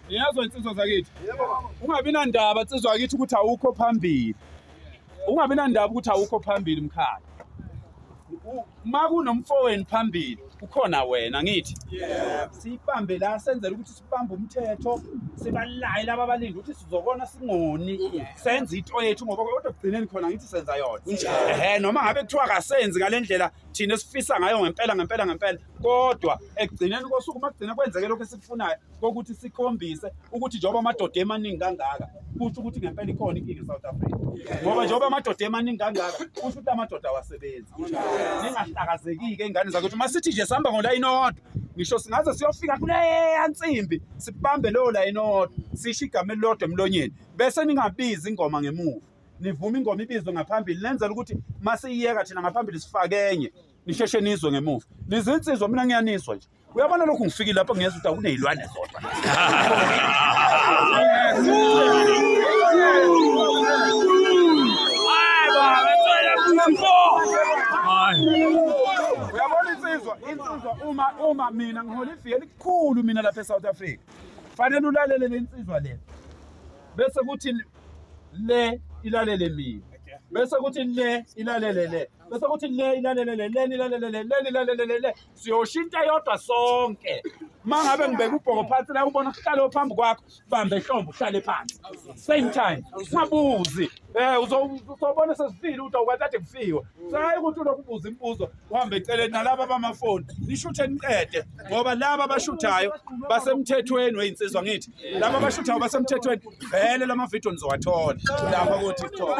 Niyazwa insizwa zakithi. Ungabi nandaba insizwa yakithi ukuthi awukho phambili. Ungabi nandaba ukuthi awukho phambili mkhaya. Makunomfowenu phambili ukhona wena ngithi. Sibambe la senzele ukuthi sibambe umthetho sibalaye laba abalindi ukuthi sizokona singoni senze into yethu ngoba kodwa kugcineni khona ngithi senza yona. Noma ngabe kuthiwa kasenzi ngalendlela thina sifisa ngayo ngempela kodwa ekugcineni kosuku makugcina kwenzeke lokho esikufunayo ukuthi sikhombise ukuthi njengoba amadoda emaningi kangaka kusho ukuthi ngempela ikhona inkinga eSouth Africa. Ngoba njengoba amadoda emaningi kangaka kusho ukuthi amadoda awasebenzi. Ningahlakazeki-ke ingane zakwethu masithi nje sihamba ngolayini owodwa ngisho singaze siyofika kuleya nsimbi sibambe leyo layini owodwa sisho igama elilodwa emlonyeni bese ningabizi ingoma ngemuva nivuma ingoma ibizwe ngaphambili lenzela ukuthi masiyiyeka thina ngaphambili sifake enye nisheshe nizwe ngemuva lizinsizwa mina ngiyaniswa nje uyabona lokhu ngifikile lapha ngiyeza ukuthi akunezilwane zodwa uma mina ngihola ifika elikhulu mina lapha eSouth Africa fanele ulalele le insizwa le bese kuthi le ilalele mina bese kuthi le ilalele le bese kuthi le ilalele le siyoshintsha yodwa sonke mangabe ngibeka ubhoko phansi la ubona kuhlale phambi kwakho bambe ehlombe uhlale phansi same time singabuzi uzobona sesifile ukuthi awukade kufiwa sayi ukuthi ulokubuza imibuzo uhambe eceleni nalabo abamafoni nishuthe niqede ngoba laba abashuthayo basemthethweni weyinsizwa ngithi laba abashuthayo basemthethweni vele lama video nizowathola lapha ku TikTok.